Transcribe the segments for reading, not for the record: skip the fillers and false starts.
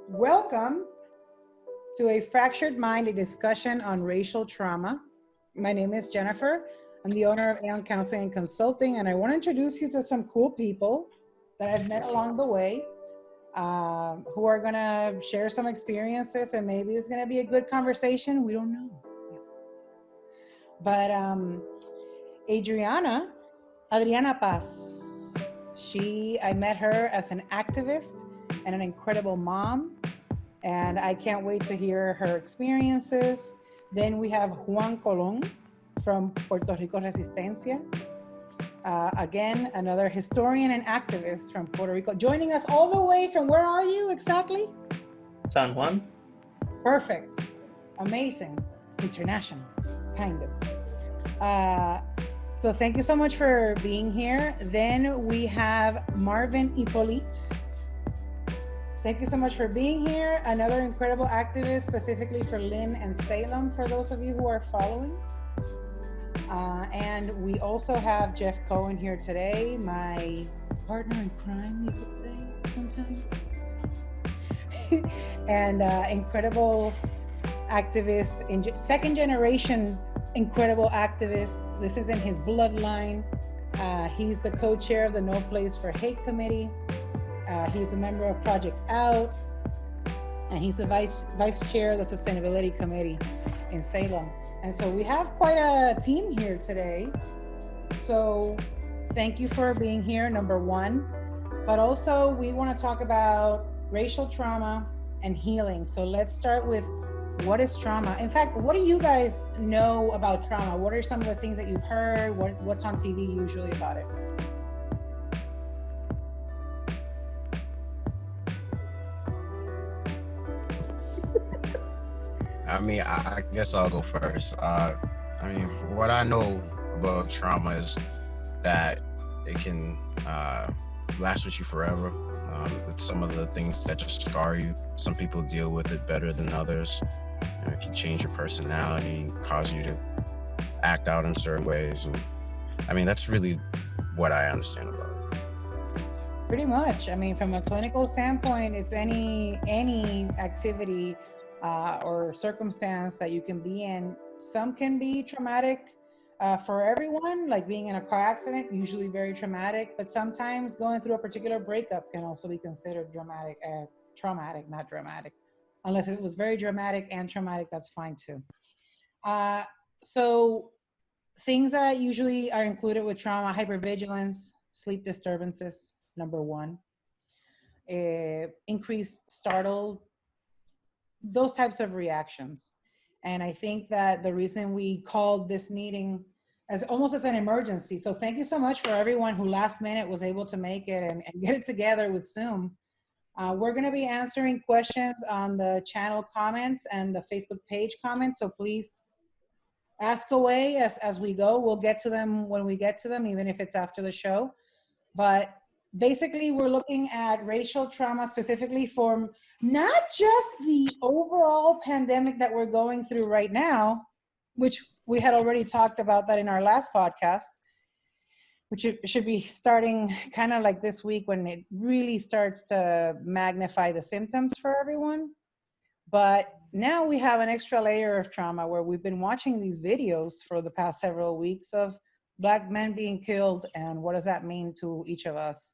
Welcome to A Fractured Mind, a discussion on racial trauma. My name is Jennifer. I'm the owner of Aeon Counseling and Consulting, and I want to introduce you to some cool people that I've met along the way who are going to share some experiences, and maybe it's going to be a good conversation. We don't know. But Adriana Paz, I met her as an activist and an incredible mom, and I can't wait to hear her experiences. Then we have Juan Colón from Puerto Rico Resistencia. Again, another historian and activist from Puerto Rico, joining us all the way from, where are you exactly? San Juan. Perfect, amazing, international, kind of. So thank you so much for being here. Then we have Marven Hyppolite. Thank you so much for being here. Another incredible activist, specifically for Lynn and Salem, for those of you who are following. And we also have Jeff Cohen here today, my partner in crime, you could say, sometimes. And incredible activist, second generation incredible activist. This is in his bloodline. He's the co-chair of the No Place for Hate Committee. He's a member of Project Out, and he's the vice chair of the Sustainability Committee in Salem. And so we have quite a team here today. So thank you for being here, number one. But also we want to talk about racial trauma and healing. So let's start with, what is trauma? In fact, what do you guys know about trauma? What are some of the things that you've heard? What's on TV usually about it? I mean, I guess I'll go first. I mean, what I know about trauma is that it can last with you forever. It's some of the things that just scar you. Some people deal with it better than others. It can change your personality, cause you to act out in certain ways. And I mean, that's really what I understand about it. Pretty much. I mean, from a clinical standpoint, it's any activity or circumstance that you can be in. Some can be traumatic for everyone, like being in a car accident, usually very traumatic, but sometimes going through a particular breakup can also be considered traumatic, not dramatic. Unless it was very dramatic and traumatic, that's fine too. So things that usually are included with trauma: hypervigilance, sleep disturbances, number one, increased startle, those types of reactions. And I think that the reason we called this meeting as almost as an emergency, so thank you so much for everyone who last minute was able to make it and get it together with Zoom. We're going to be answering questions on the channel comments and the Facebook page comments, so please ask away as we go. We'll get to them when we get to them, even if it's after the show. But basically, we're looking at racial trauma specifically for not just the overall pandemic that we're going through right now, which we had already talked about that in our last podcast, which should be starting kind of like this week when it really starts to magnify the symptoms for everyone. But now we have an extra layer of trauma where we've been watching these videos for the past several weeks of Black men being killed, and what does that mean to each of us?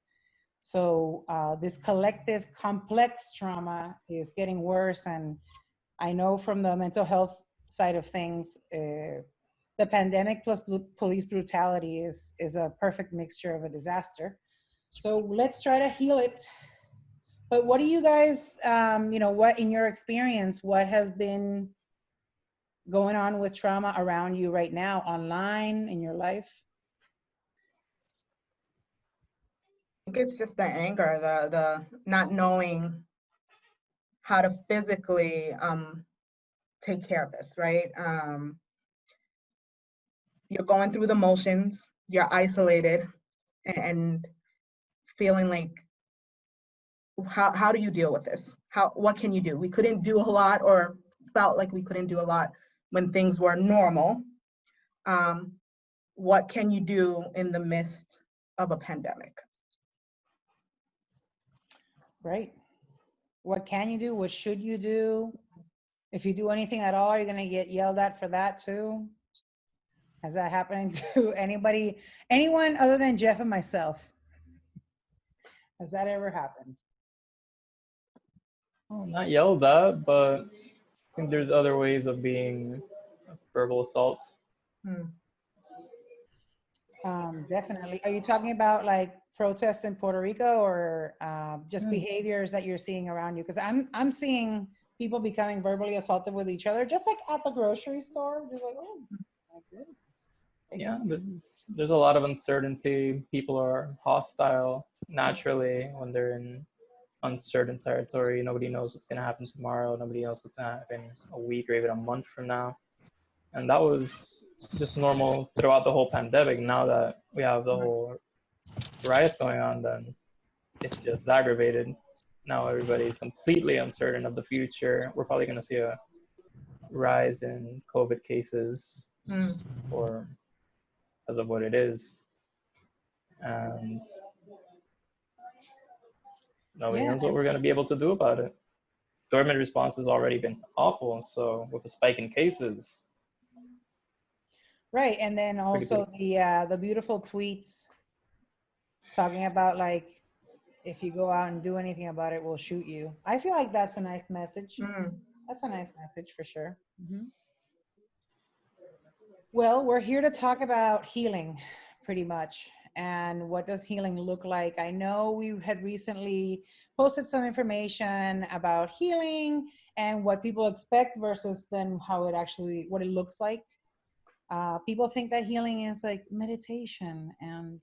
So this collective complex trauma is getting worse, and I know from the mental health side of things, the pandemic plus police brutality is a perfect mixture of a disaster. So let's try to heal it. But what do you guys, what in your experience, what has been going on with trauma around you right now, online, in your life? I think it's just the anger, the not knowing how to physically take care of this, right? You're going through the motions, you're isolated, and feeling like, how do you deal with this? What can you do? We couldn't do a lot, or felt like we couldn't do a lot when things were normal. What can you do in the midst of a pandemic? Right. What can you do? What should you do? If you do anything at all, you're gonna get yelled at for that too. Has that happened to anybody, anyone other than Jeff and myself? Has that ever happened? Oh, not yelled at, but I think there's other ways of being verbal assault. Definitely. Are you talking about like protests in Puerto Rico, or just behaviors that you're seeing around you? Because I'm seeing people becoming verbally assaulted with each other, just like at the grocery store. Just like, oh my goodness. Yeah, there's a lot of uncertainty. People are hostile naturally when they're in uncertain territory. Nobody knows what's going to happen tomorrow. Nobody knows what's going to happen a week or even a month from now. And that was just normal throughout the whole pandemic. Now that we have the whole riots going on, then it's just aggravated. Now everybody's completely uncertain of the future. We're probably going to see a rise in COVID cases or because of what it is. And nobody knows what we're going to be able to do about it. Government response has already been awful. So with a spike in cases. Right. And then also the beautiful tweets talking about like, if you go out and do anything about it, we'll shoot you. I feel like that's a nice message. That's a nice message for sure. Well, we're here to talk about healing pretty much. And what does healing look like? I know we had recently posted some information about healing and what people expect versus then how it actually, what it looks like. People think that healing is like meditation and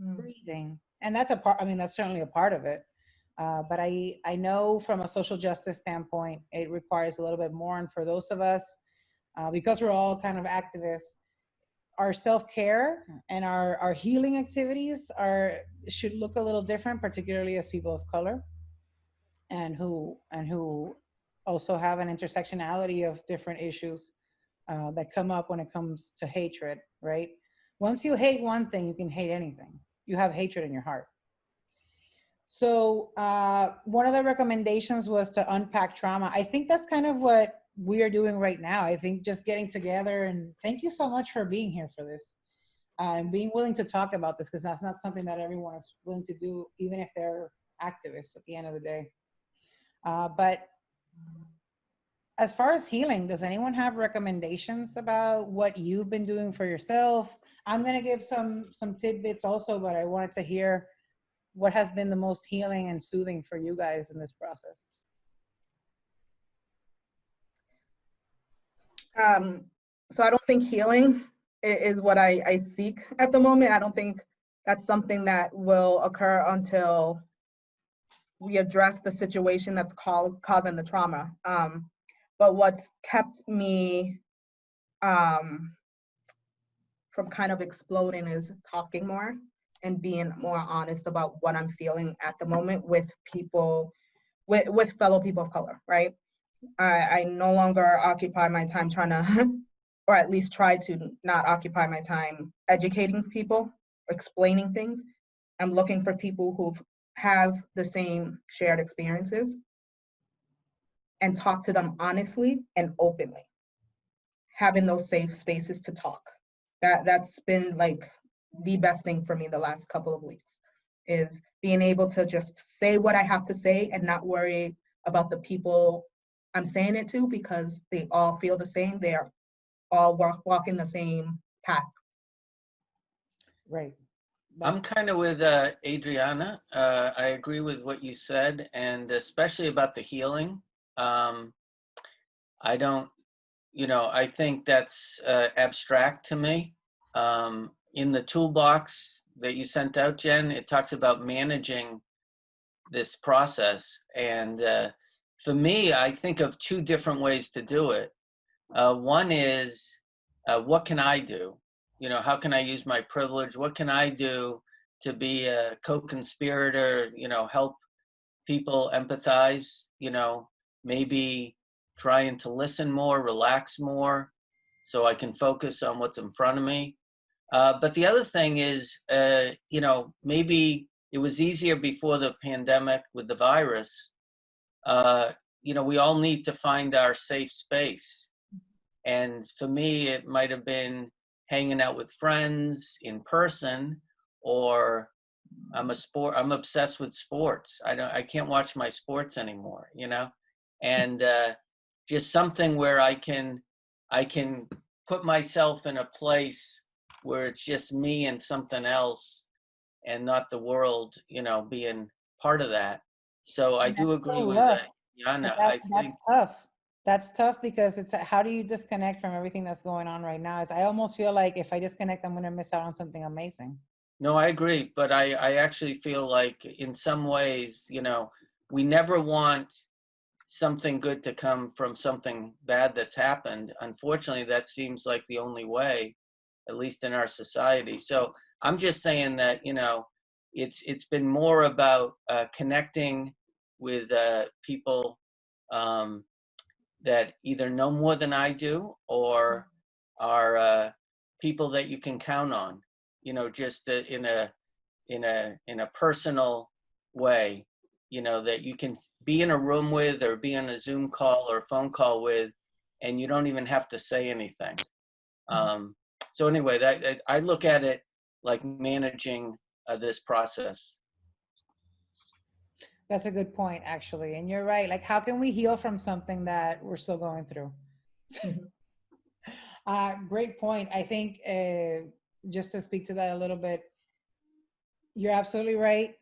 breathing. And that's a part, I mean, that's certainly a part of it. But I know from a social justice standpoint, it requires a little bit more. And for those of us, because we're all kind of activists, our self-care and our healing activities should look a little different, particularly as people of color and who also have an intersectionality of different issues that come up when it comes to hatred, right? Once you hate one thing, you can hate anything. You have hatred in your heart. So one of the recommendations was to unpack trauma. I think that's kind of what we are doing right now. I think just getting together, and thank you so much for being here for this and being willing to talk about this, because that's not something that everyone is willing to do, even if they're activists at the end of the day. But as far as healing, does anyone have recommendations about what you've been doing for yourself? I'm going to give some tidbits also, but I wanted to hear what has been the most healing and soothing for you guys in this process. So I don't think healing is what I seek at the moment. I don't think that's something that will occur until we address the situation that's causing the trauma. But what's kept me from kind of exploding is talking more and being more honest about what I'm feeling at the moment with people, with fellow people of color, right? I no longer occupy my time trying to, or at least try to not occupy my time educating people, explaining things. I'm looking for people who have the same shared experiences and talk to them honestly and openly. Having those safe spaces to talk. That's been like the best thing for me the last couple of weeks, is being able to just say what I have to say and not worry about the people I'm saying it to, because they all feel the same. They're all walking the same path. Right. I'm kind of with Adriana. I agree with what you said, and especially about the healing. I don't, I think that's abstract to me. In the toolbox that you sent out, Jen, it talks about managing this process. And for me, I think of two different ways to do it. One is, what can I do? How can I use my privilege? What can I do to be a co-conspirator, help people empathize, maybe trying to listen more, relax more, so I can focus on what's in front of me. But the other thing is, maybe it was easier before the pandemic with the virus you know, we all need to find our safe space. And for me, it might have been hanging out with friends in person, or I'm obsessed with sports. I can't watch my sports anymore, you know? And just something where I can put myself in a place where it's just me and something else, and not the world, you know, being part of that. So I do agree with Jana. I think That's tough. That's tough because it's how do you disconnect from everything that's going on right now? I almost feel like if I disconnect, I'm going to miss out on something amazing. no, I agree, but I actually feel like in some ways, you know, we never want something good to come from something bad that's happened. Unfortunately, that seems like the only way, at least in our society. So I'm just saying that, you know, it's been more about connecting with people that either know more than I do, or are people that you can count on, you know, just in a personal way, you know, that you can be in a room with, or be on a Zoom call or a phone call with, and you don't even have to say anything. So anyway, that I look at it like managing this process. That's a good point, actually. And you're right. Like, how can we heal from something that we're still going through? Great point. I think just to speak to that a little bit, you're absolutely right.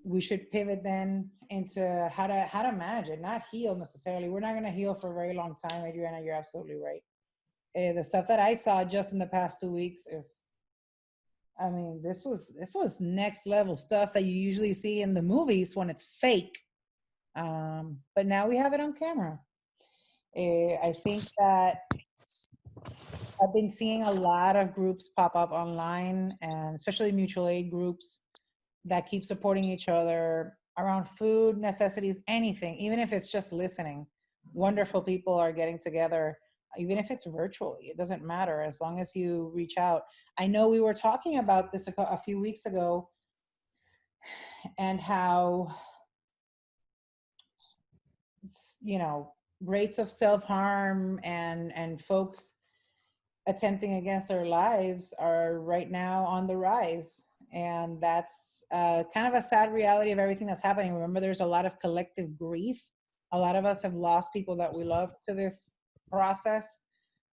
We should pivot then into how to manage it, not heal necessarily. We're not going to heal for a very long time, Adriana. You're absolutely right. The stuff that I saw just in the past 2 weeks is, I mean, this was next level stuff that you usually see in the movies when it's fake. But now we have it on camera. I think that I've been seeing a lot of groups pop up online, and especially mutual aid groups that keep supporting each other around food, necessities, anything, even if it's just listening. Wonderful people are getting together, even if it's virtually. It doesn't matter as long as you reach out. I know we were talking about this a few weeks ago, and how, you know, rates of self-harm and folks attempting against their lives are right now on the rise. And that's kind of a sad reality of everything that's happening. Remember, there's a lot of collective grief. A lot of us have lost people that we love to this process.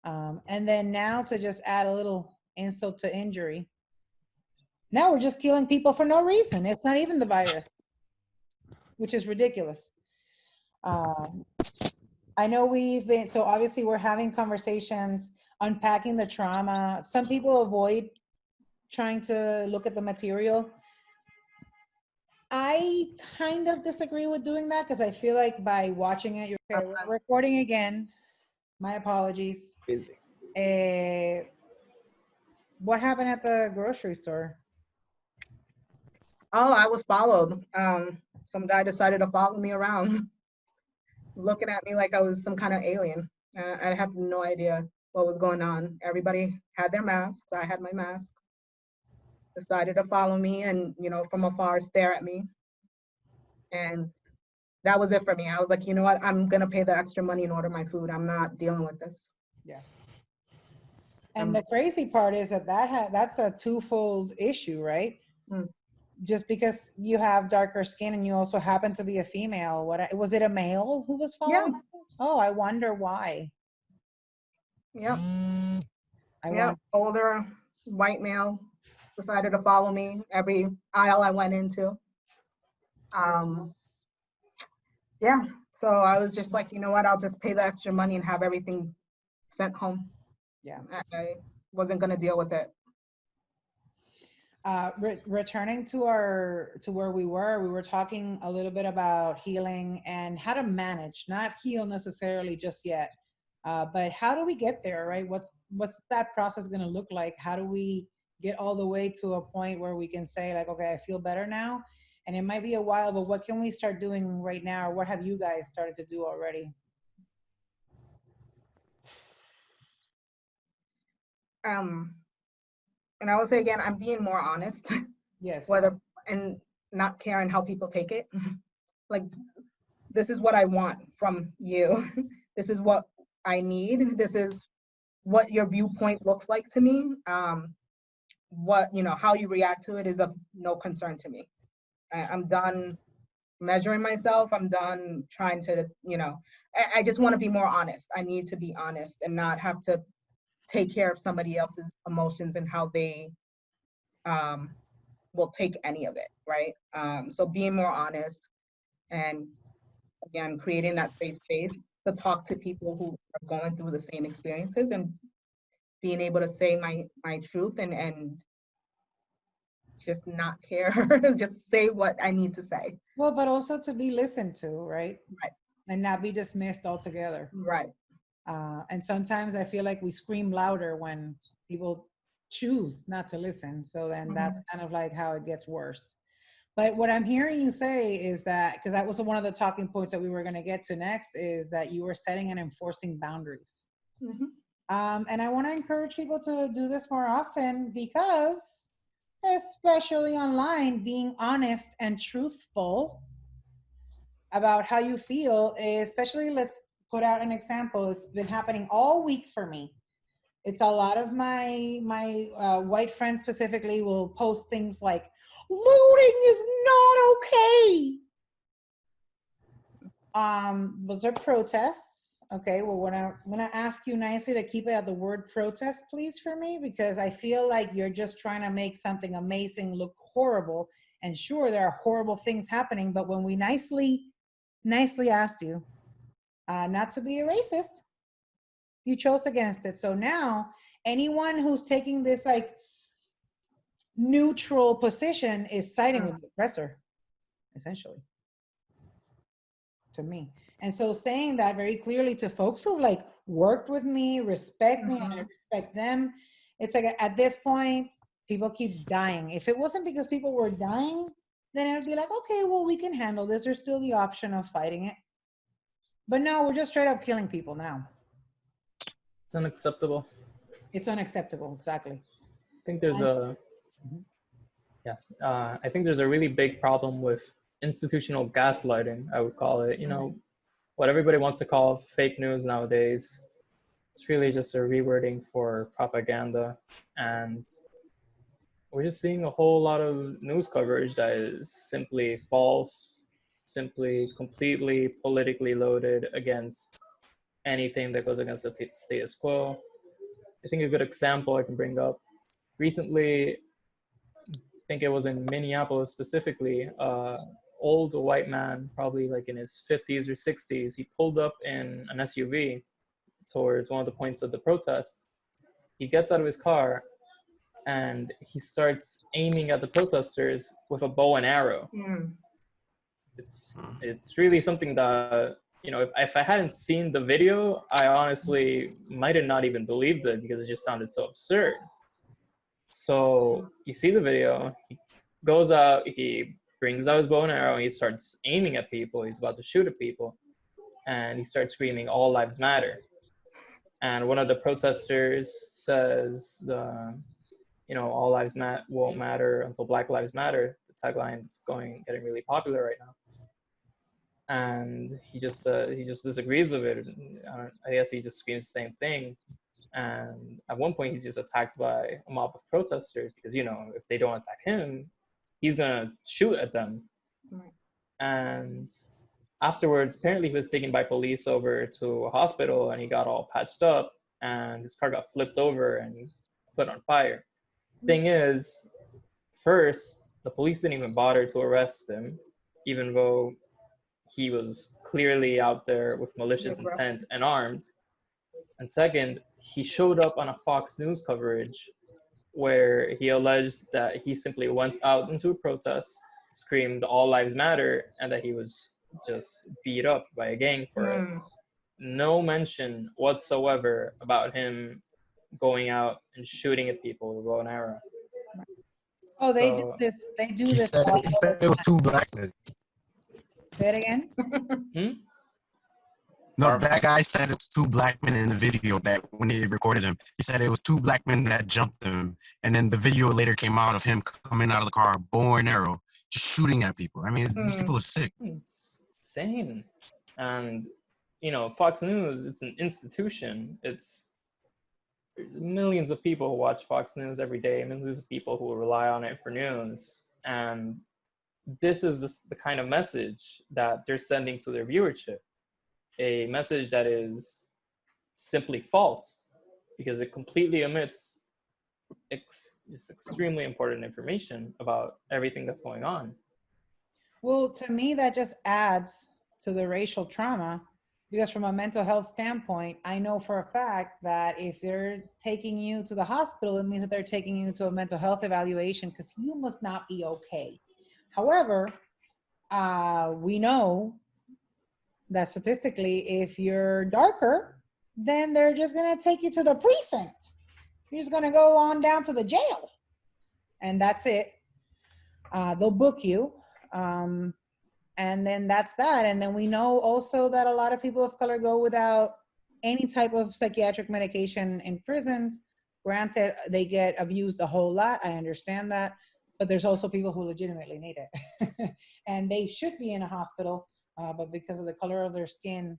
And then now to just add a little insult to injury, now we're just killing people for no reason. It's not even the virus, which is ridiculous. I know we've been, so obviously we're having conversations, unpacking the trauma. Some people avoid trying to look at the material. I kind of disagree with doing that, because I feel like by watching it, we're recording again. My apologies. Busy. What happened at the grocery store? Oh, I was followed. Some guy decided to follow me around, looking at me like I was some kind of alien. I have no idea what was going on. Everybody had their masks. I had my mask. Decided to follow me and, you know, from afar stare at me. And that was it for me. I was like, you know what? I'm going to pay the extra money and order my food. I'm not dealing with this. Yeah. And the crazy part is that's a twofold issue, right? Just because you have darker skin and you also happen to be a female, was it a male who was following? Yeah. Oh, I wonder why. Yep. Older white male decided to follow me every aisle I went into. Yeah. So I was just like, you know what? I'll just pay the extra money and have everything sent home. Yeah. I wasn't going to deal with it. Returning to where we were talking a little bit about healing and how to manage, not heal necessarily just yet, but how do we get there, right? What's that process going to look like? How do we get all the way to a point where we can say like, okay, I feel better now? And it might be a while, but what can we start doing right now? Or what have you guys started to do already? And I will say again, I'm being more honest. Yes. And not caring how people take it. Like this is what I want from you. This is what I need. This is what your viewpoint looks like to me. What, you know, how you react to it is of no concern to me. I'm done measuring myself. I'm done trying to, you know, I just want to be more honest. I need to be honest and not have to take care of somebody else's emotions and how they will take any of it, right? So being more honest, and again, creating that safe space to talk to people who are going through the same experiences, and being able to say my truth and just not care, just say what I need to say. Well, but also to be listened to, right? Right. And not be dismissed altogether. Right. And sometimes I feel like we scream louder when people choose not to listen. So then that's kind of like how it gets worse. But what I'm hearing you say is that, because that was one of the talking points that we were going to get to next, is that you were setting and enforcing boundaries. And I want to encourage people to do this more often, because especially online, being honest and truthful about how you feel, especially, let's put out an example. It's been happening all week for me. It's a lot of my white friends specifically will post things like, looting is not okay. Those are protests. Okay, well, I'm gonna ask you nicely to keep it at the word protest, please, for me, because I feel like you're just trying to make something amazing look horrible. And sure, there are horrible things happening, but when we nicely asked you not to be a racist, you chose against it. So now anyone who's taking this like neutral position is siding with the oppressor, essentially, to me. And so saying that very clearly to folks who like worked with me, respect me, and I respect them, it's like at this point, people keep dying. If it wasn't because people were dying, then it would be like, okay, well, we can handle this. There's still the option of fighting it. But no, we're just straight up killing people now. It's unacceptable. It's unacceptable, exactly. I think there's I think there's a really big problem with institutional gaslighting, I would call it. You know, what everybody wants to call fake news nowadays, it's really just a rewording for propaganda. And we're just seeing a whole lot of news coverage that is simply false, simply completely politically loaded against anything that goes against the status quo. I think a good example I can bring up, recently, I think it was in Minneapolis specifically, old white man, probably like in his 50s or 60s, he pulled up in an SUV towards one of the points of the protest. He gets out of his car and he starts aiming at the protesters with a bow and arrow. It's really something that, you know, if I hadn't seen the video, I honestly might have not even believed it, because it just sounded so absurd. So you see the video, he goes out, he brings out his bow and arrow, and he starts aiming at people. He's about to shoot at people, and he starts screaming, "All lives matter." And one of the protesters says, all lives won't matter until Black Lives Matter, the tagline that's getting really popular right now. And he just disagrees with it. I guess he just screams the same thing. And at one point, he's just attacked by a mob of protesters, because, you know, if they don't attack him, he's gonna shoot at them. And afterwards, apparently he was taken by police over to a hospital, and he got all patched up, and his car got flipped over and put on fire. Thing is, first, the police didn't even bother to arrest him, even though he was clearly out there with malicious intent and armed. And second, he showed up on a Fox News coverage where he alleged that he simply went out into a protest, screamed "All lives matter," and that he was just beat up by a gang for it. No mention whatsoever about him going out and shooting at people with a bow and arrow. Oh, they do this. They do this. He said it was two black men. Say it again. No, that guy said it's two black men in the video that when they recorded him, he said it was two black men that jumped him. And then the video later came out of him coming out of the car, bow and arrow, just shooting at people. I mean, these people are sick. It's insane. And, you know, Fox News, it's an institution. There's millions of people who watch Fox News every day, millions of people who rely on it for news. And this is the kind of message that they're sending to their viewership. A message that is simply false because it completely omits this extremely important information about everything that's going on. Well, to me, that just adds to the racial trauma, because from a mental health standpoint, I know for a fact that if they're taking you to the hospital, it means that they're taking you to a mental health evaluation because you must not be okay. However, we know that statistically, if you're darker, then they're just gonna take you to the precinct. You're just gonna go on down to the jail, and that's it. They'll book you, and then that's that. And then we know also that a lot of people of color go without any type of psychiatric medication in prisons. Granted, they get abused a whole lot, I understand that, but there's also people who legitimately need it. And they should be in a hospital, but because of the color of their skin,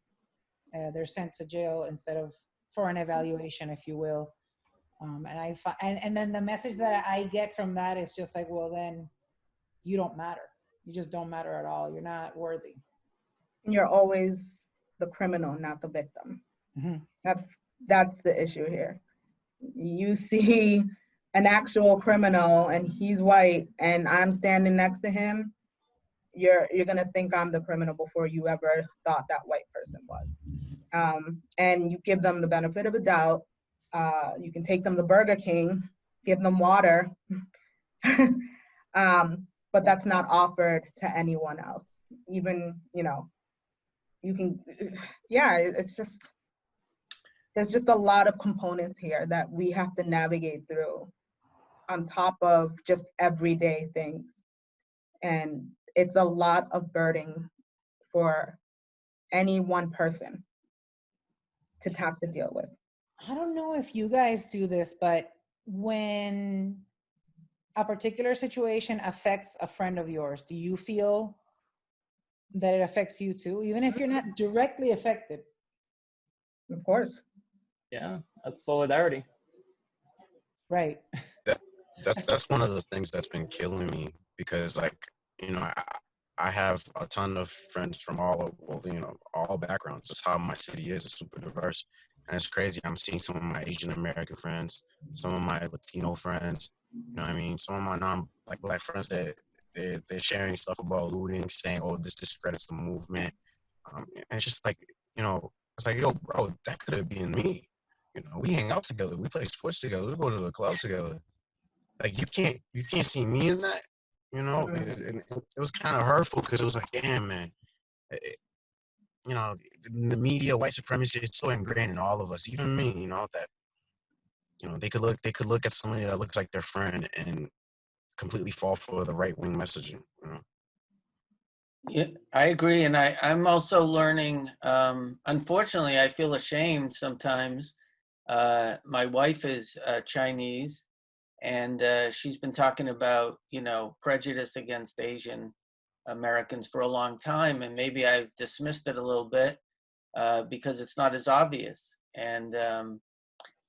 they're sent to jail instead of for an evaluation, if you will. And then the message that I get from that is just like, well, then you don't matter. You just don't matter at all. You're not worthy. You're always the criminal, not the victim. Mm-hmm. That's the issue here. You see an actual criminal and he's white and I'm standing next to him, you're gonna think I'm the criminal before you ever thought that white person was. And you give them the benefit of a doubt. You can take them to Burger King, give them water, but that's not offered to anyone else. Even, you know, you can, yeah, it's just, there's just a lot of components here that we have to navigate through on top of just everyday things. And it's a lot of burden for any one person to have to deal with. I don't know if you guys do this, but when a particular situation affects a friend of yours, do you feel that it affects you too, even if you're not directly affected? Of course. Yeah, that's solidarity. Right. That's one of the things that's been killing me, because, like, you know, I have a ton of friends from all backgrounds. That's how my city is. It's super diverse, and it's crazy. I'm seeing some of my Asian American friends, some of my Latino friends. You know what I mean? Some of my black friends that they're sharing stuff about looting, saying, "Oh, this discredits the movement." And it's just like, you know, it's like, yo, bro, that could have been me. You know, we hang out together, we play sports together, we go to the club together. Like, you can't see me in that. You know, it was kind of hurtful because it was like, damn, man. You know, the media, white supremacy, it's so ingrained in all of us, even me. You know, that, you know, they could look at somebody that looks like their friend and completely fall for the right wing messaging. You know? Yeah, I agree. And I'm also learning, unfortunately, I feel ashamed sometimes. My wife is Chinese, and she's been talking about, you know, prejudice against Asian Americans for a long time. And maybe I've dismissed it a little bit because it's not as obvious. And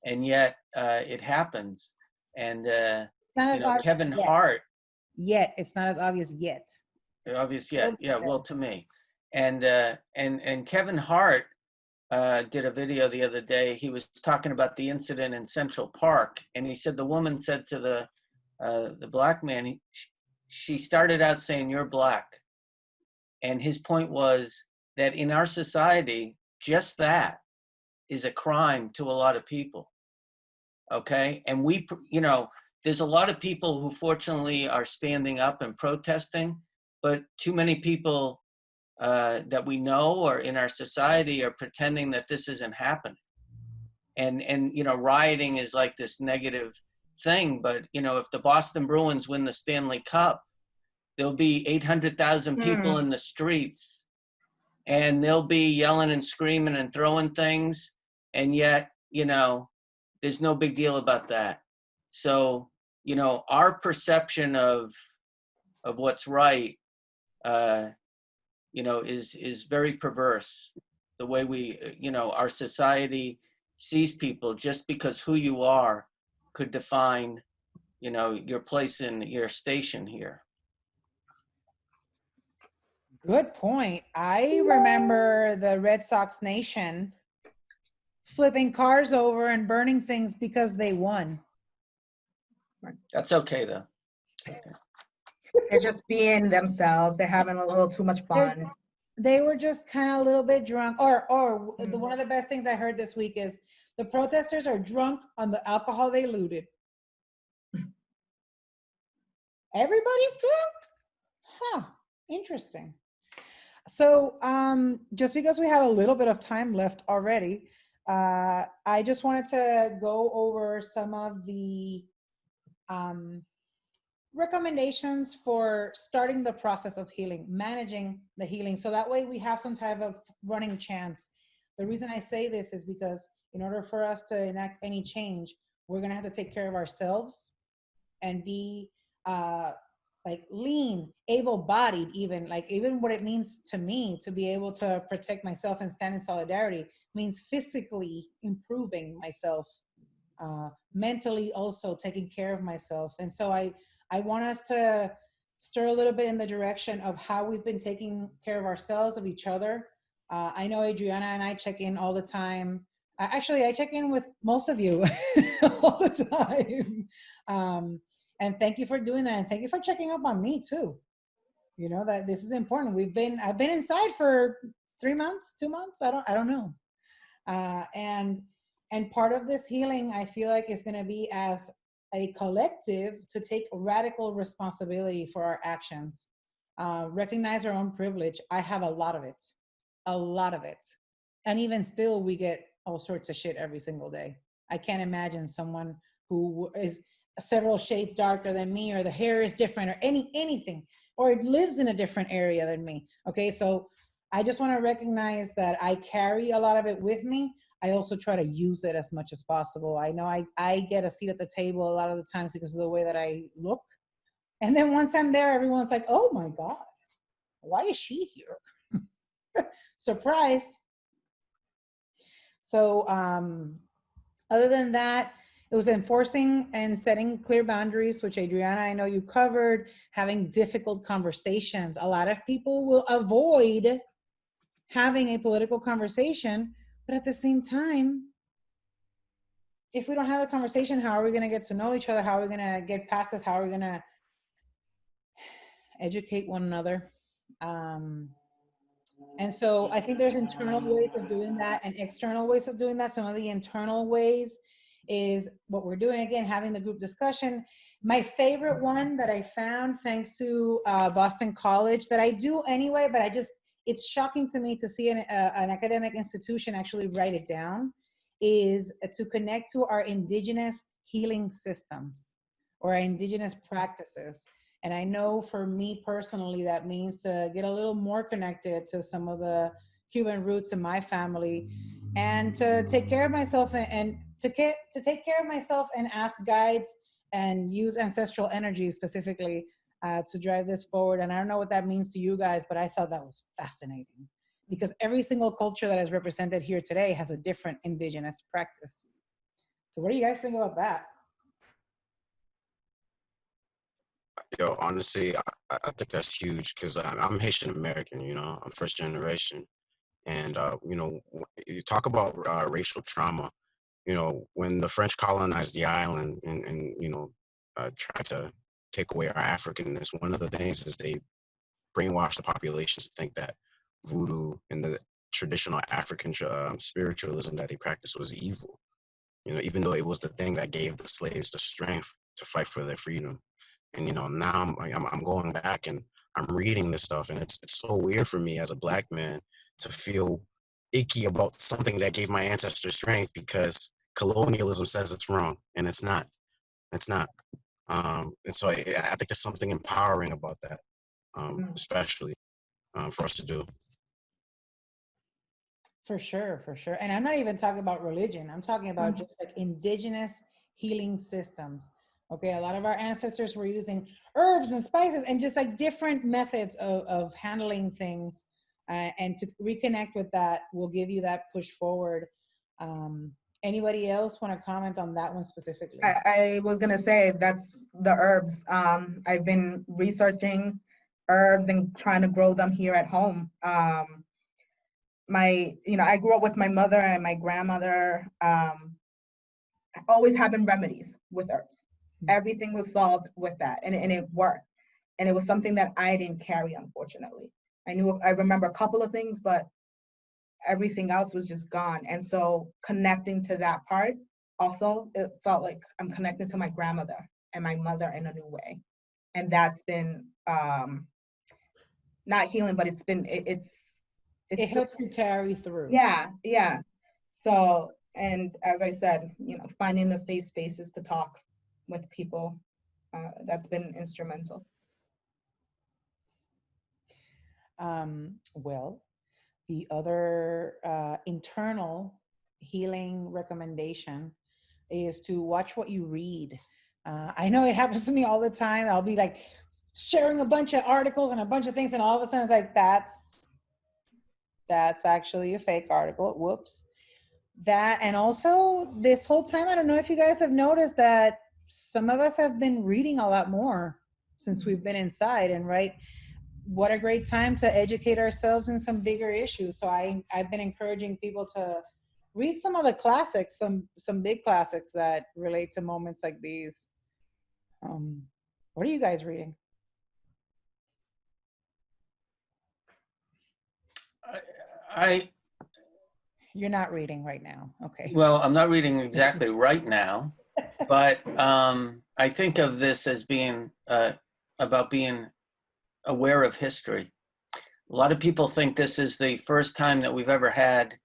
yet it happens. And, It's not you as know, obvious Kevin yet. Hart. Yet. It's not as obvious yet. Obvious yet, yeah, well, to me. And Kevin Hart did a video the other day. He was talking about the incident in Central Park, and he said the woman said to the black man, she started out saying, "You're black," and his point was that in our society, just that is a crime to a lot of people. Okay, and we, you know, there's a lot of people who fortunately are standing up and protesting, but too many people that we know or in our society are pretending that this isn't happening. And you know, rioting is like this negative thing, but you know, if the Boston Bruins win the Stanley Cup, there'll be 800,000 people in the streets, and they'll be yelling and screaming and throwing things, and yet, you know, there's no big deal about that. So, you know, our perception of what's right is very perverse. The way our society sees people, just because who you are could define, your place in your station here. Good point. I remember the Red Sox Nation flipping cars over and burning things because they won. That's okay though. Okay. They're just being themselves. They're having a little too much fun. They were just kind of a little bit drunk. Or one of the best things I heard this week is the protesters are drunk on the alcohol they looted. Everybody's drunk? Huh, interesting. So just because we have a little bit of time left already, I just wanted to go over some of the recommendations for starting the process of healing, managing the healing, so that way we have some type of running chance. The reason I say this is because in order for us to enact any change, we're going to have to take care of ourselves and be like lean, able-bodied, even what it means to me to be able to protect myself and stand in solidarity means physically improving myself, mentally also taking care of myself. And so I want us to stir a little bit in the direction of how we've been taking care of ourselves, of each other. I know Adriana and I check in all the time. Actually, I check in with most of you all the time. And thank you for doing that. And thank you for checking up on me too. You know, that this is important. I've been inside for 3 months, 2 months. I don't know. And part of this healing, I feel like, is going to be as a collective to take radical responsibility for our actions, recognize our own privilege. I have a lot of it. And even still, we get all sorts of shit every single day. I can't imagine someone who is several shades darker than me, or the hair is different, or anything, or it lives in a different area than me. Okay, so I just want to recognize that I carry a lot of it with me. I also try to use it as much as possible. I know I get a seat at the table a lot of the times because of the way that I look. And then once I'm there, everyone's like, oh my God, why is she here? Surprise. So other than that, it was enforcing and setting clear boundaries, which Adriana, I know you covered, having difficult conversations. A lot of people will avoid having a political conversation, but at the same time, if we don't have the conversation, how are we going to get to know each other? How are we going to get past this? How are we going to educate one another? And so I think there's internal ways of doing that and external ways of doing that. Some of the internal ways is what we're doing, again, having the group discussion. My favorite one that I found, thanks to Boston College, that I do anyway, but it's shocking to me to see an academic institution actually write it down, is to connect to our indigenous healing systems or our indigenous practices. And I know for me personally, that means to get a little more connected to some of the Cuban roots in my family, and to take care of myself and to take care of myself and ask guides and use ancestral energy specifically to drive this forward. And I don't know what that means to you guys, but I thought that was fascinating, because every single culture that is represented here today has a different indigenous practice. So what do you guys think about that? Yo, honestly, I think that's huge, because I'm Haitian American, I'm first generation. And, you talk about racial trauma, when the French colonized the island and tried to take away our Africanness, one of the things is they brainwashed the population to think that voodoo and the traditional African spiritualism that they practiced was evil, even though it was the thing that gave the slaves the strength to fight for their freedom. And now I'm going back and I'm reading this stuff, and it's so weird for me as a Black man to feel icky about something that gave my ancestors strength, because colonialism says it's wrong, and it's not. And so I think there's something empowering about that, especially for us to do. For sure. And I'm not even talking about religion. I'm talking about just like indigenous healing systems. Okay, a lot of our ancestors were using herbs and spices and just like different methods of handling things and to reconnect with that will give you that push forward. Anybody else want to comment on that one specifically? I was gonna say that's the herbs. I've been researching herbs and trying to grow them here at home. I grew up with my mother and my grandmother, always having remedies with herbs. Everything was solved with that, and it worked. And it was something that I didn't carry, unfortunately. I remember a couple of things, but everything else was just gone. And so connecting to that part, also, it felt like I'm connected to my grandmother and my mother in a new way. And that's been not healing, but it's It helped you carry through. Yeah. So, and as I said, finding the safe spaces to talk with people, that's been instrumental. Well, the other internal healing recommendation is to watch what you read. I know it happens to me all the time. I'll be like sharing a bunch of articles and a bunch of things, and all of a sudden it's like, that's actually a fake article. Whoops. That, and also this whole time, I don't know if you guys have noticed that some of us have been reading a lot more since we've been inside, and right, what a great time to educate ourselves in some bigger issues. So I've been encouraging people to read some of the classics, some big classics that relate to moments like these. What are you guys reading? You're not reading right now. Okay. Well, I'm not reading exactly right now, but I think of this as being about being aware of history. A lot of people think this is the first time that we've ever had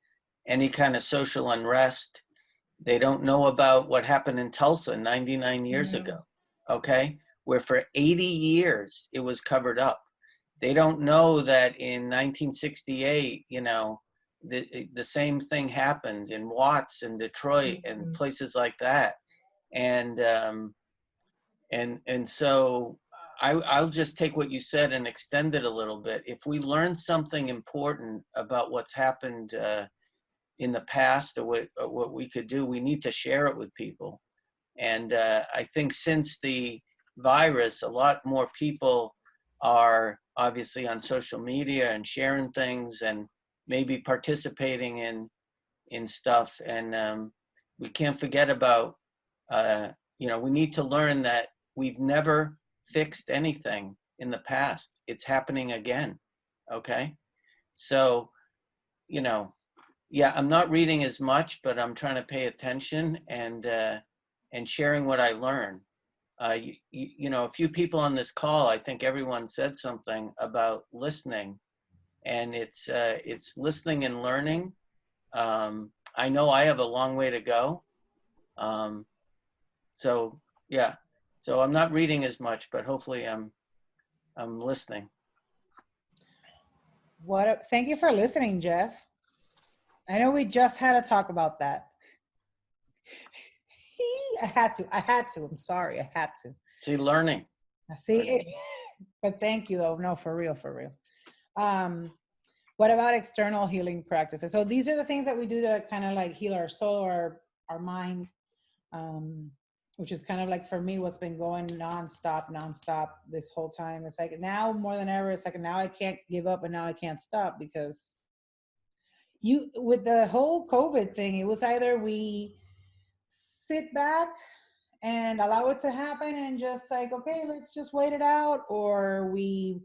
any kind of social unrest. They don't know about what happened in Tulsa 99 years ago, okay? Where for 80 years it was covered up. They don't know that in 1968, the same thing happened in Watts and Detroit and places like that. And so I'll just take what you said and extend it a little bit. If we learn something important about what's happened in the past, or what we could do, we need to share it with people. And I think since the virus, a lot more people are obviously on social media and sharing things and maybe participating in stuff. And we can't forget about, we need to learn that we've never fixed anything in the past. It's happening again, okay? So, yeah, I'm not reading as much, but I'm trying to pay attention and sharing what I learn. A few people on this call, I think everyone said something about listening, and it's listening and learning. I know I have a long way to go. So yeah, so I'm not reading as much, but hopefully I'm listening. Thank you for listening, Jeff. I know we just had a talk about that. I had to. I'm sorry, I had to. See, learning. I see, but thank you. Oh no, for real. What about external healing practices? So these are the things that we do to kind of like heal our soul or our mind, which is kind of like, for me, what's been going nonstop this whole time. It's like now more than ever, it's like now I can't give up and now I can't stop, because with the whole COVID thing, it was either we sit back and allow it to happen and just like, okay, let's just wait it out, or we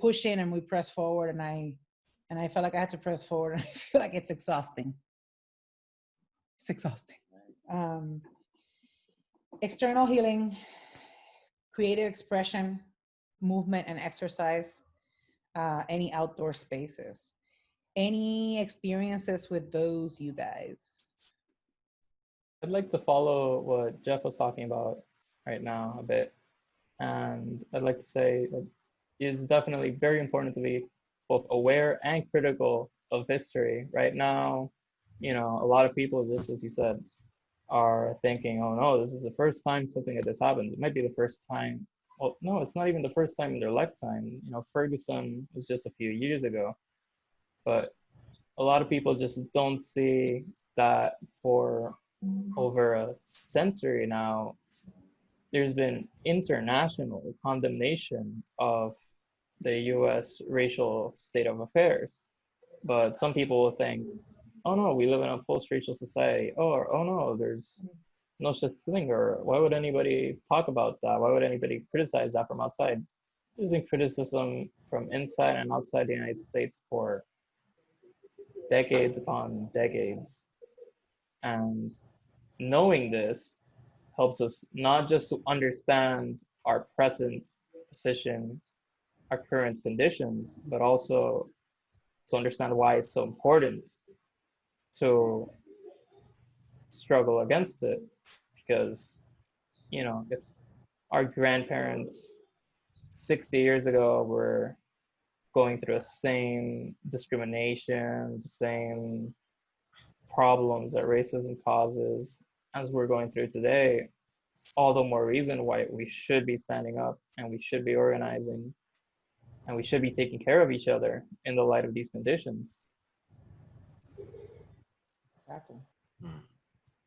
push in and we press forward. And I felt like I had to press forward, and I feel like it's exhausting. It's exhausting. External healing, creative expression, movement and exercise, any outdoor spaces. Any experiences with those, you guys? I'd like to follow what Jeff was talking about right now a bit. And I'd like to say that it's definitely very important to be both aware and critical of history. Right now, a lot of people, just as you said, are thinking, oh no, this is the first time something like this happens. It might be the first time. Well, no, it's not even the first time in their lifetime. Ferguson was just a few years ago. But a lot of people just don't see that for over a century now, there's been international condemnation of the US racial state of affairs. But some people will think, oh no, we live in a post-racial society, or oh no, there's no such thing, or why would anybody talk about that? Why would anybody criticize that from outside? There's been criticism from inside and outside the United States for decades upon decades. And knowing this helps us not just to understand our present position, our current conditions, but also to understand why it's so important to struggle against it. Because, you know, if our grandparents 60 years ago were going through the same discrimination, the same problems that racism causes as we're going through today, all the more reason why we should be standing up and we should be organizing and we should be taking care of each other in the light of these conditions. Exactly.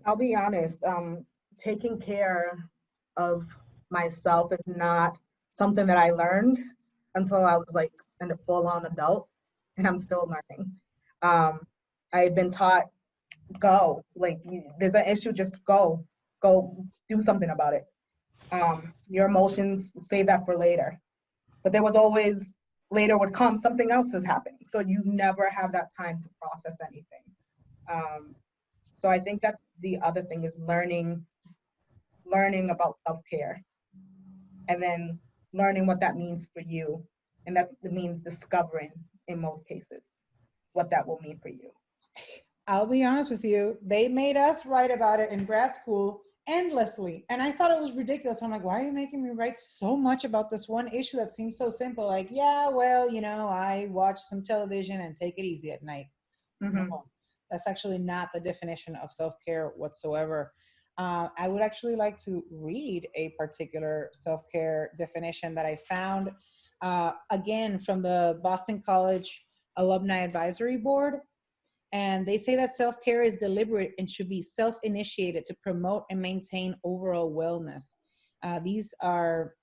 I'll be honest, taking care of myself is not something that I learned until I was like a full-on adult, and I'm still learning. I've been taught, go, like there's an issue, just go do something about it. Your emotions, save that for later. But there was always, later would come, something else is happening. So you never have that time to process anything. So I think that the other thing is learning about self-care, and then learning what that means for you. And that means discovering, in most cases, what that will mean for you. I'll be honest with you, they made us write about it in grad school endlessly. And I thought it was ridiculous. I'm like, why are you making me write so much about this one issue that seems so simple? Like, yeah, well, you know, I watch some television and take it easy at night. Mm-hmm. No, that's actually not the definition of self-care whatsoever. I would actually like to read a particular self-care definition that I found, again, from the Boston College Alumni Advisory Board. And they say that self-care is deliberate and should be self-initiated to promote and maintain overall wellness. These are,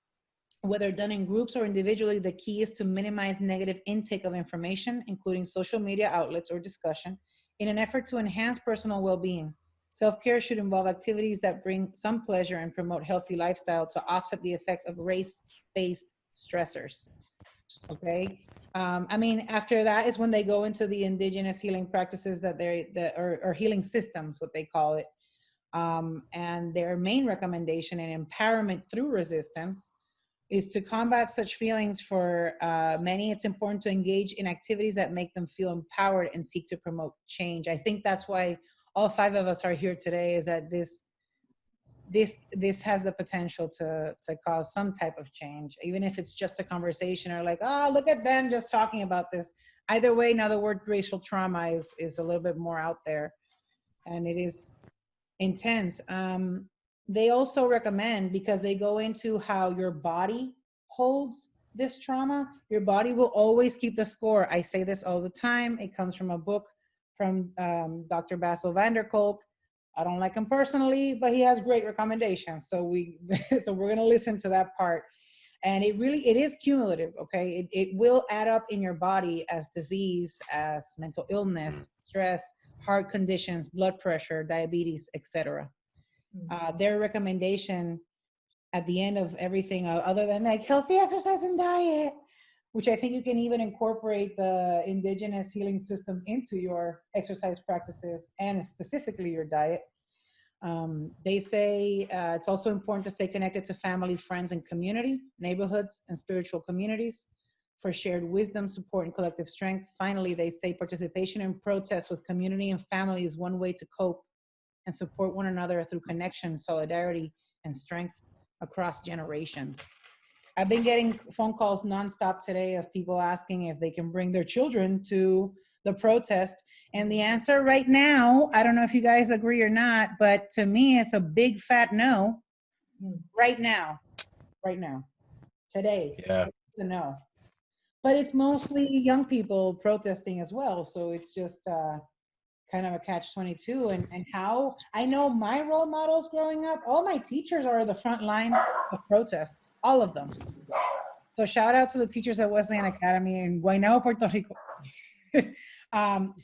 whether done in groups or individually, the key is to minimize negative intake of information, including social media outlets or discussion, in an effort to enhance personal well-being. Self-care should involve activities that bring some pleasure and promote healthy lifestyle to offset the effects of race-based stressors. Okay. I mean, after that is when they go into the indigenous healing practices or healing systems, what they call it. And their main recommendation in empowerment through resistance is to combat such feelings. For many, it's important to engage in activities that make them feel empowered and seek to promote change. I think that's why all 5 of us are here today, is that this has the potential to cause some type of change, even if it's just a conversation or like, oh, look at them just talking about this. Either way, now the word racial trauma is a little bit more out there, and it is intense. They also recommend, because they go into how your body holds this trauma, your body will always keep the score. I say this all the time. It comes from a book from Dr. Basil van der Kolk. I don't like him personally, but he has great recommendations. So so we're gonna listen to that part. And it is cumulative, okay? It will add up in your body as disease, as mental illness, stress, heart conditions, blood pressure, diabetes, etc. Their recommendation at the end of everything, other than like healthy exercise and diet, which I think you can even incorporate the indigenous healing systems into your exercise practices and specifically your diet. They say it's also important to stay connected to family, friends, and community, neighborhoods, and spiritual communities for shared wisdom, support, and collective strength. Finally, they say participation in protests with community and family is one way to cope and support one another through connection, solidarity, and strength across generations. I've been getting phone calls nonstop today of people asking if they can bring their children to the protest. And the answer right now, I don't know if you guys agree or not, but to me, it's a big fat no. Right now, today, Yeah. it's a no. but it's mostly young people protesting as well. So it's just kind of a catch-22. And how I know my role models growing up, all my teachers are the front line of protests, all of them. So shout out to the teachers at Wesleyan Academy in Guaynabo, Puerto Rico,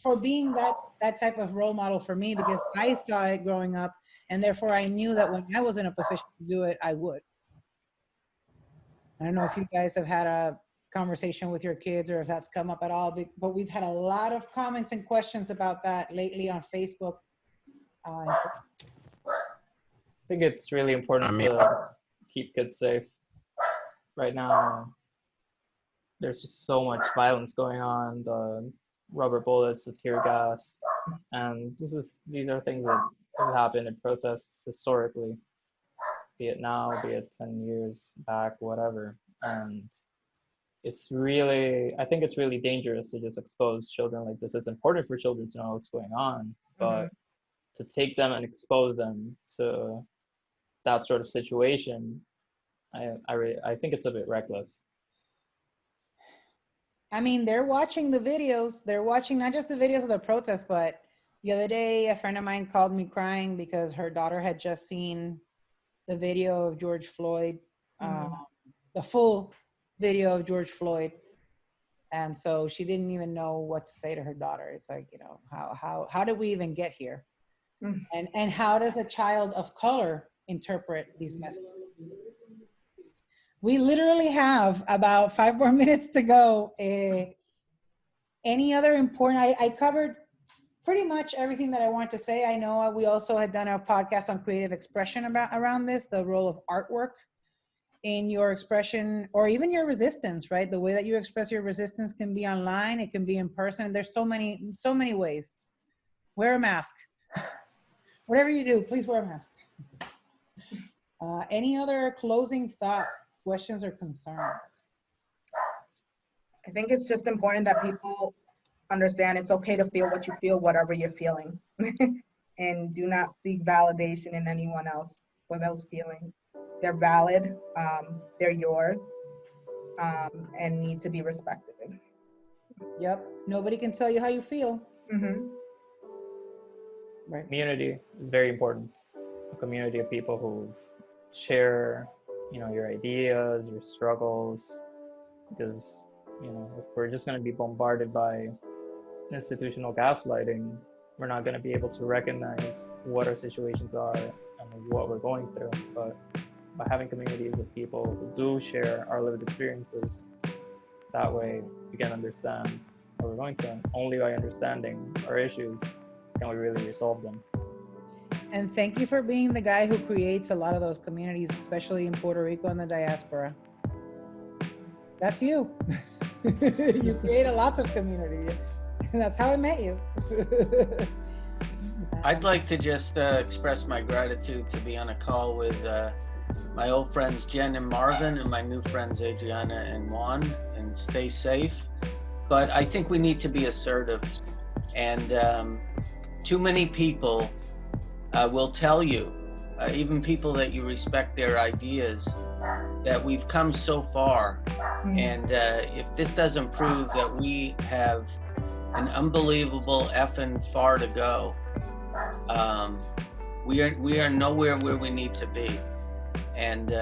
for being that type of role model for me, because I saw it growing up, and therefore I knew that when I was in a position to do it, I would. I don't know if you guys have had a conversation with your kids or if that's come up at all, but we've had a lot of comments and questions about that lately on Facebook. I think it's really important I mean, to keep kids safe. Right now, there's just so much violence going on, the rubber bullets, the tear gas, and these are things that have happened in protests historically, be it now, be it 10 years back, whatever. And it's really, I think it's really dangerous to just expose children like this. It's important for children to know what's going on, but to take them and expose them to that sort of situation, I think it's a bit reckless. I mean, they're watching the videos. They're watching not just the videos of the protest, but the other day, a friend of mine called me crying because her daughter had just seen the video of George Floyd, the full video of George Floyd. And so she didn't even know what to say to her daughter. It's like, you know, how did we even get here? And how does a child of color interpret these messages? We literally have about 5 more minutes to go. Any other important, I covered pretty much everything that I wanted to say. I know we also had done a podcast on creative expression around this, the role of artwork in your expression or even your resistance, right? The way that you express your resistance can be online, it can be in person. There's so many ways. Wear a mask. Whatever you do, please wear a mask. Any other closing thought, questions, or concerns? I think it's just important that people understand it's okay to feel what you feel, whatever you're feeling, and do not seek validation in anyone else for those feelings. They're valid, they're yours, and need to be respected. Yep, nobody can tell you how you feel. Right. Community is very important. A community of people who share, your ideas, your struggles, because, if we're just going to be bombarded by institutional gaslighting, we're not going to be able to recognize what our situations are and what we're going through. But by having communities of people who do share our lived experiences, that way we can understand what we're going through. And only by understanding our issues can we really resolve them. And thank you for being the guy who creates a lot of those communities, especially in Puerto Rico and the diaspora. That's you. You created lots of community. That's how I met you. I'd like to just express my gratitude to be on a call with my old friends Jenn and Marvin and my new friends Adriana and Juan, and stay safe. But I think we need to be assertive, and too many people will tell you, even people that you respect their ideas, that we've come so far, and if this doesn't prove that we have an unbelievable effing far to go, we are nowhere where we need to be, and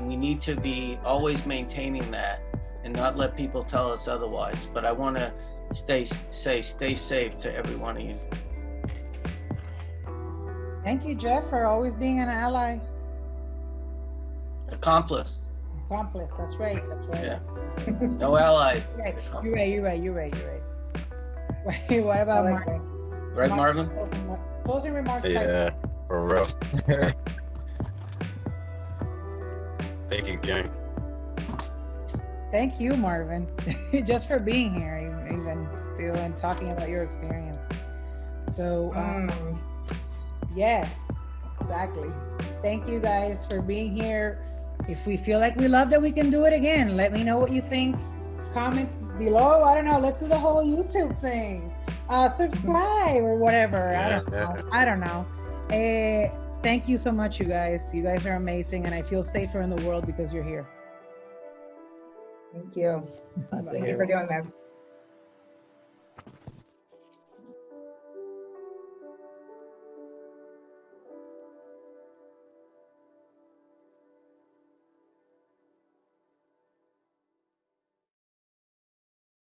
we need to be always maintaining that and not let people tell us otherwise. But I want to stay safe to every one of you. Thank you, Jeff, for always being an ally. Accomplice. That's right. Yeah. No allies. You're right. Wait, what about Marvin? Right, Marvin? Closing remarks. Yeah, for real. Thank you, gang. Thank you, Marvin, just for being here, even still, and talking about your experience. So, yes, exactly. Thank you guys for being here. If we feel like we loved it, we can do it again. Let me know what you think. Comments below. I don't know. Let's do the whole YouTube thing. Subscribe or whatever. I don't know. Thank you so much, you guys. You guys are amazing, and I feel safer in the world because you're here. Thank you. Bye-bye. Thank you for doing this.